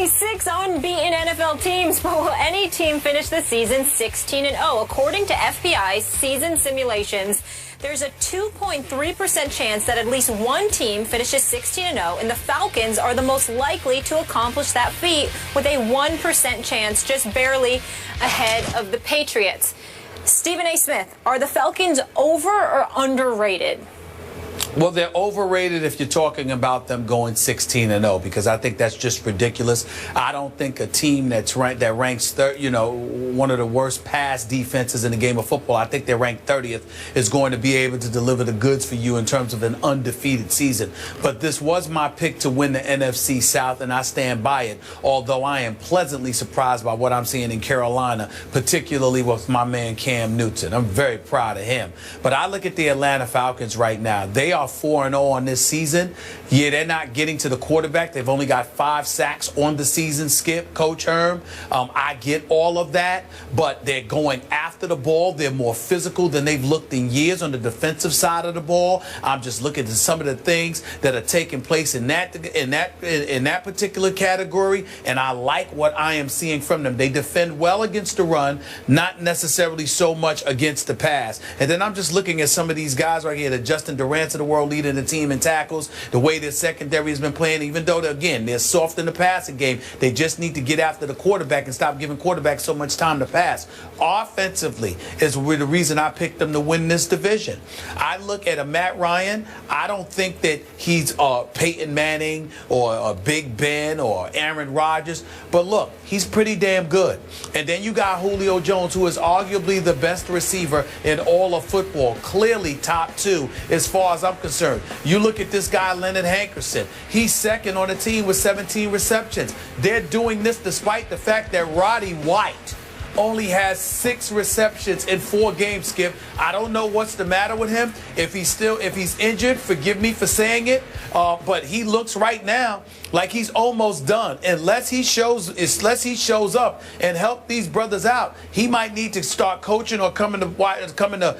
only 6 unbeaten NFL teams, but will any team finish the season 16-0? According to FBI season simulations, there's a 2.3% chance that at least one team finishes 16-0, and the Falcons are the most likely to accomplish that feat with a 1% chance, just barely ahead of the Patriots. Stephen A. Smith, are the Falcons over or underrated? Well, they're overrated if you're talking about them going 16-0, because I think that's just ridiculous. I don't think a team that ranks one of the worst pass defenses in the game of football, I think they're ranked 30th, is going to be able to deliver the goods for you in terms of an undefeated season. But this was my pick to win the NFC South, and I stand by it, although I am pleasantly surprised by what I'm seeing in Carolina, particularly with my man Cam Newton. I'm very proud of him. But I look at the Atlanta Falcons right now. They are 4-0 on this season. Yeah, they're not getting to the quarterback. They've only got 5 sacks on the season, Skip, Coach Herm. I get all of that, but they're going after the ball. They're more physical than they've looked in years on the defensive side of the ball. I'm just looking at some of the things that are taking place in that particular category, and I like what I am seeing from them. They defend well against the run, not necessarily so much against the pass. And then I'm just looking at some of these guys right here, the Justin Durant's of the world leading the team in tackles, the way their secondary has been playing, even though, again, they're soft in the passing game. They just need to get after the quarterback and stop giving quarterbacks so much time to pass. Offensively is the reason I picked them to win this division. I look at a Matt Ryan. I don't think that he's Peyton Manning or Big Ben or Aaron Rodgers, but look, he's pretty damn good. And then you got Julio Jones, who is arguably the best receiver in all of football, clearly top 2 as far as I'm concerned. You look at this guy, Leonard Hankerson. He's second on the team with 17 receptions. They're doing this despite the fact that Roddy White only has 6 receptions in 4 games, Skip. I don't know what's the matter with him. If he's injured, forgive me for saying it, but he looks right now like he's almost done. Unless he shows up and help these brothers out, he might need to start coaching or coming to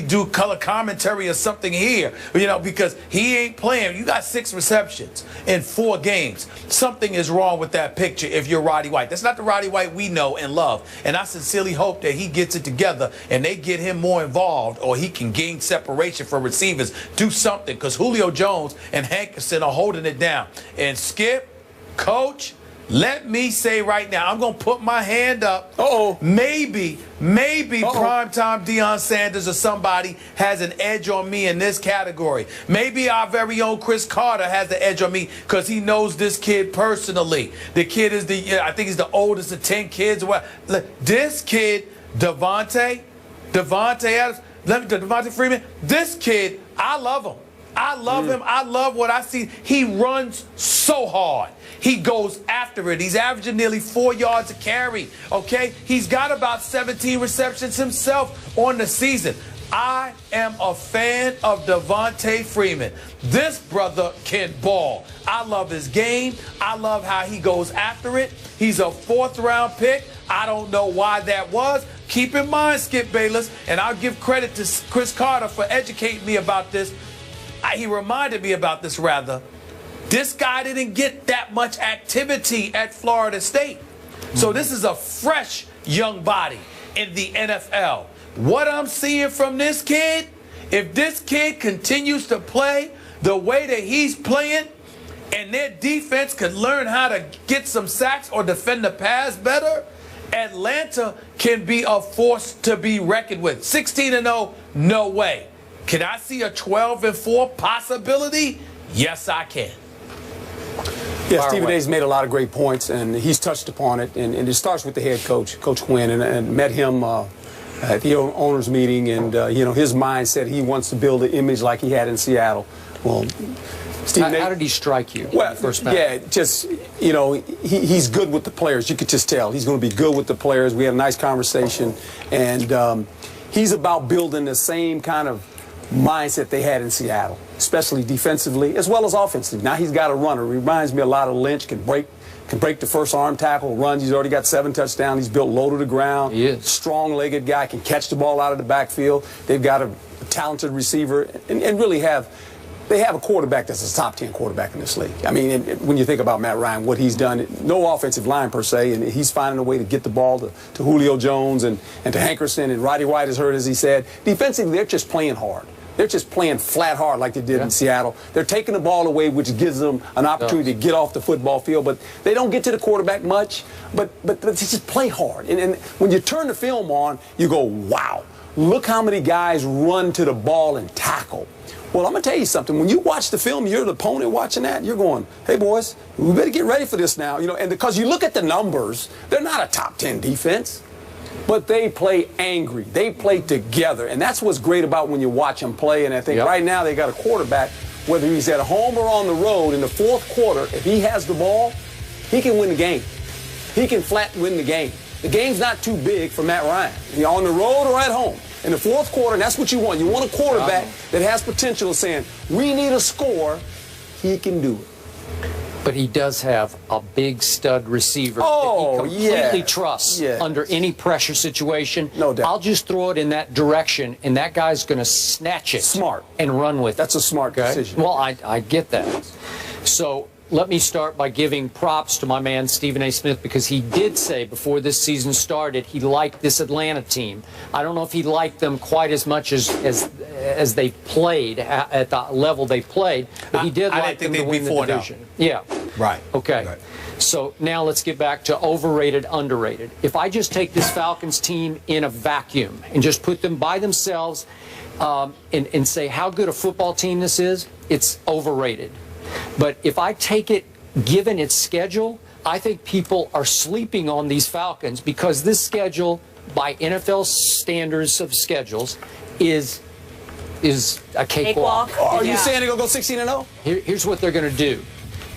do color commentary or something here, because he ain't playing. You got 6 receptions in 4 games. Something is wrong with that picture if you're Roddy White. That's not the Roddy White we know and love. And I sincerely hope that he gets it together and they get him more involved, or he can gain separation for receivers. Do something, because Julio Jones and Hankerson are holding it down. And Skip, Coach, let me say right now, I'm going to put my hand up. Maybe primetime Deion Sanders or somebody has an edge on me in this category. Maybe our very own Chris Carter has the edge on me because he knows this kid personally. The kid is I think he's the oldest of 10 kids. This kid, Devontae Adams, Devontae Freeman, this kid, I love him. I love him. I love what I see. He runs so hard. He goes after it. He's averaging nearly 4 yards a carry, okay? He's got about 17 receptions himself on the season. I am a fan of Devontae Freeman. This brother can ball. I love his game. I love how he goes after it. He's a 4th-round pick. I don't know why that was. Keep in mind, Skip Bayless, and I'll give credit to Chris Carter for educating me about this. He reminded me about this, rather. This guy didn't get that much activity at Florida State. So this is a fresh young body in the NFL. What I'm seeing from this kid, if this kid continues to play the way that he's playing, and their defense could learn how to get some sacks or defend the pass better, Atlanta can be a force to be reckoned with. 16-0, no way. Can I see a 12-4 possibility? Yes, I can. Yeah, Stephen A's made a lot of great points, and he's touched upon it. And it starts with the head coach, Coach Quinn, and met him at the owners' meeting. And, his mindset, he wants to build an image like he had in Seattle. Well, Stephen how did he strike you? Well, he's good with the players. You could just tell. He's going to be good with the players. We had a nice conversation. And he's about building the same kind of mindset they had in Seattle, especially defensively as well as offensively. Now he's got a runner. Reminds me a lot of Lynch. Can break the first arm tackle, runs. He's already got 7 touchdowns. He's built low to the ground. He is. Strong-legged guy, can catch the ball out of the backfield. They've got a talented receiver and really have they have a quarterback that's a top 10 quarterback in this league. I mean, when you think about Matt Ryan, what he's done, no offensive line per se, and he's finding a way to get the ball to Julio Jones and to Hankerson, and Roddy White is hurt, as he said. Defensively, they're just playing hard. They're just playing flat hard like they did in Seattle. They're taking the ball away, which gives them an opportunity to get off the football field. But they don't get to the quarterback much. But they just play hard. And when you turn the film on, you go, wow, look how many guys run to the ball and tackle. Well, I'm going to tell you something. When you watch the film, you're the opponent watching that, you're going, hey, boys, we better get ready for this now. You know, and because you look at the numbers, they're not a top 10 defense. But they play angry. They play together. And that's what's great about when you watch them play. And I think right now they got a quarterback, whether he's at home or on the road, in the fourth quarter, if he has the ball, he can win the game. He can flat win the game. The game's not too big for Matt Ryan. You're on the road or at home. In the fourth quarter, and that's what you want. You want a quarterback that has potential of saying, we need a score. He can do it. But he does have a big stud receiver that he completely trusts under any pressure situation. No doubt. I'll just throw it in that direction, and that guy's going to snatch it. Smart. And run with it. That's a smart decision. Well, I get that. So let me start by giving props to my man Stephen A. Smith, because he did say before this season started he liked this Atlanta team. I don't know if he liked them quite as much as they played at the level they played, but he did like them to win the division. Yeah. Right. Okay. Right. So now let's get back to overrated, underrated. If I just take this Falcons team in a vacuum and just put them by themselves and say how good a football team this is, it's overrated. But if I take it, given its schedule, I think people are sleeping on these Falcons because this schedule, by NFL standards of schedules, is a cakewalk. Are you saying they're going to go 16-0? Here's what they're going to do.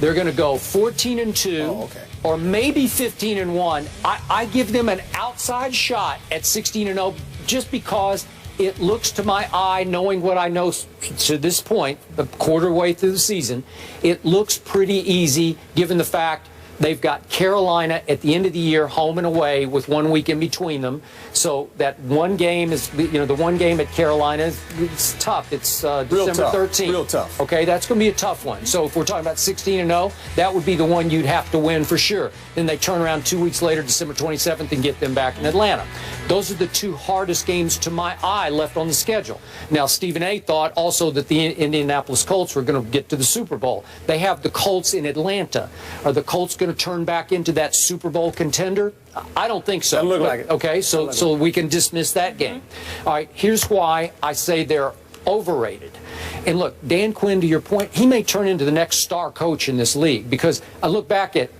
They're going to go 14-2, or maybe 15-1. I give them an outside shot at 16-0 just because it looks to my eye, knowing what I know to this point, the quarter way through the season, it looks pretty easy given the fact they've got Carolina at the end of the year, home and away, with 1 week in between them. So that one game is, the one game at Carolina, it's tough. It's December 13th. Real tough. Okay, that's going to be a tough one. So if we're talking about 16-0, that would be the one you'd have to win for sure. Then they turn around 2 weeks later, December 27th, and get them back in Atlanta. Those are the two hardest games to my eye left on the schedule. Now, Stephen A. thought also that the Indianapolis Colts were going to get to the Super Bowl. They have the Colts in Atlanta. Are the Colts going to turn back into that Super Bowl contender? I don't think so. Doesn't look like it. Okay, so we can dismiss that game. All right, here's why I say they're overrated. And look, Dan Quinn, to your point, he may turn into the next star coach in this league, because I look back at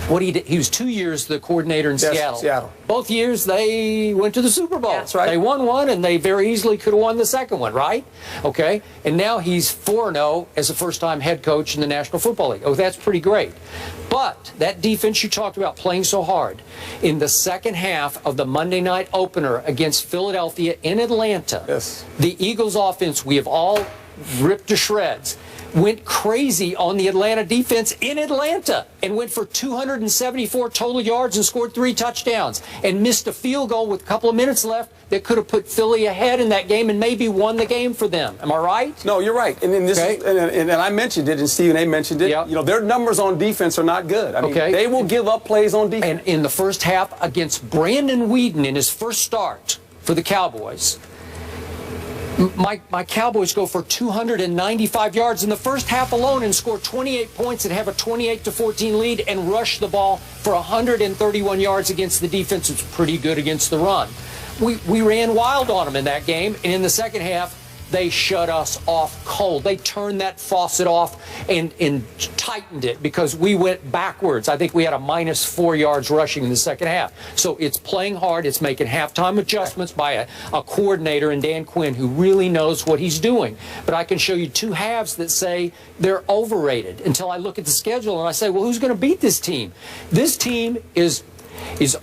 what he did. He was 2 years the coordinator in Seattle. Both years they went to the Super Bowl. That's right. They won one, and they very easily could have won the second one, right? Okay. And now he's 4-0 as a first-time head coach in the National Football League. Oh, that's pretty great. But that defense you talked about playing so hard, in the second half of the Monday night opener against Philadelphia in Atlanta, the Eagles' offense, we have all ripped to shreds, went crazy on the Atlanta defense in Atlanta and went for 274 total yards and scored 3 touchdowns and missed a field goal with a couple of minutes left that could have put Philly ahead in that game and maybe won the game for them. Am I right? No, you're right. And this and I mentioned it, and Stephen A. mentioned it. Yep. You know, their numbers on defense are not good. I mean, they will give up plays on defense. And in the first half against Brandon Whedon in his first start for the Cowboys, my Cowboys go for 295 yards in the first half alone and score 28 points and have a 28-14 lead and rush the ball for 131 yards against the defense. It's pretty good against the run. We ran wild on them in that game, and in the second half, they shut us off cold. They turned that faucet off and tightened it because we went backwards. I think we had a -4 yards rushing in the second half. So it's playing hard. It's making halftime adjustments by a coordinator in Dan Quinn who really knows what he's doing. But I can show you two halves that say they're overrated until I look at the schedule and I say, well, who's going to beat this team? This team is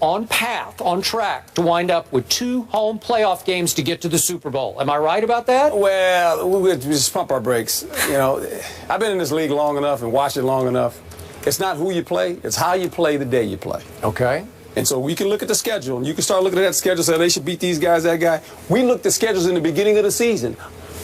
on track to wind up with 2 home playoff games to get to the Super Bowl. Am I right about that? Well, we just pump our brakes. You know, I've been in this league long enough and watched it long enough. It's not who you play, it's how you play the day you play. Okay. And so we can look at the schedule, and you can start looking at that schedule and say they should beat these guys, that guy. We looked at schedules in the beginning of the season.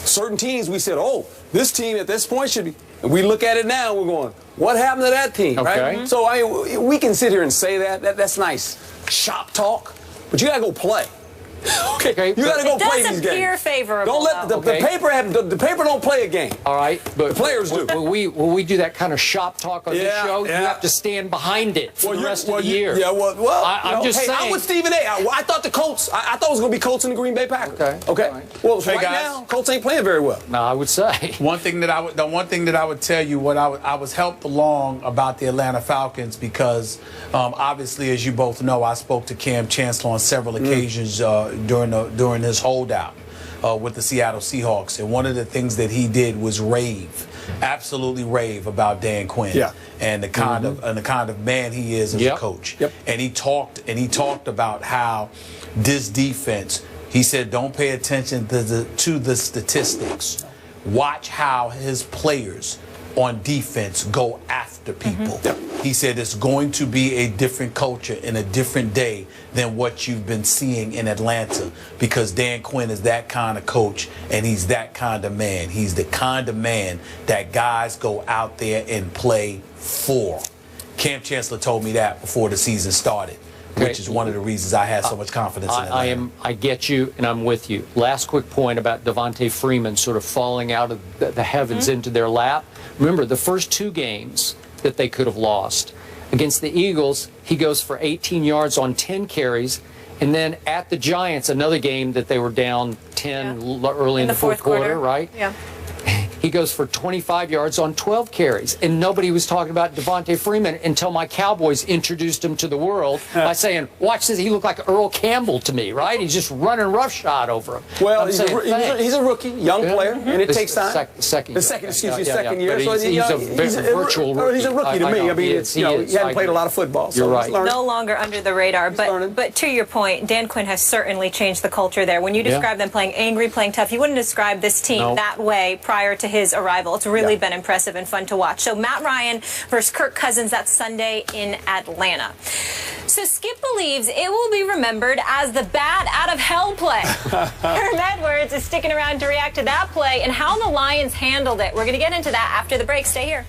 Certain teams, we said, oh, this team at this point should be. And we look at it now, we're going, what happened to that team, Okay. right? So I mean, we can sit here and say that's nice shop talk, but you gotta go play. Okay, you gotta go play these games. It doesn't appear favorable. Don't let the paper don't play a game. All right, but the players do. Will we do that kind of shop talk on this show? You have to stand behind it for the rest of the year. Yeah, I'm just saying. I'm with Stephen A. I thought the Colts. I thought it was going to be Colts and the Green Bay Packers. Okay. Right. Well, right now, Colts ain't playing very well. No, I would say. The one thing that I would tell you, I was helped along about the Atlanta Falcons because obviously, as you both know, I spoke to Cam Chancellor on several occasions during his holdout with the Seattle Seahawks, and one of the things that he did was absolutely rave about Dan Quinn and the kind of man he is as a coach. And he talked about how this defense. He said, don't pay attention to the statistics. Watch how his players on defense go after people. He said it's going to be a different culture and a different day than what you've been seeing in Atlanta because Dan Quinn is that kind of coach and he's that kind of man. He's the kind of man that guys go out there and play for. Cam Chancellor told me that before the season started. Which is one of the reasons I had so much confidence in Atlanta. I get you, and I'm with you. Last quick point about Devontae Freeman sort of falling out of the heavens into their lap. Remember, the first 2 games that they could have lost. Against the Eagles, he goes for 18 yards on 10 carries. And then at the Giants, another game that they were down 10 early in the fourth quarter, right? Yeah. He goes for 25 yards on 12 carries. And nobody was talking about Devontae Freeman until my Cowboys introduced him to the world by saying, watch this, he looked like Earl Campbell to me, right? He's just running roughshod over him. Well, he's a rookie, young player, and it takes time. Second year. So he's a virtual rookie. He's a rookie to me. I mean, he hadn't played a lot of football. You're right. No longer under the radar. But to your point, Dan Quinn has certainly changed the culture there. When you describe them playing angry, playing tough, you wouldn't describe this team that way prior to his arrival. It's really been impressive and fun to watch. So Matt Ryan versus Kirk Cousins, that's Sunday in Atlanta. So Skip believes it will be remembered as the bat out of hell play. Herm Edwards is sticking around to react to that play and how the Lions handled it. We're going to get into that after the break. Stay here.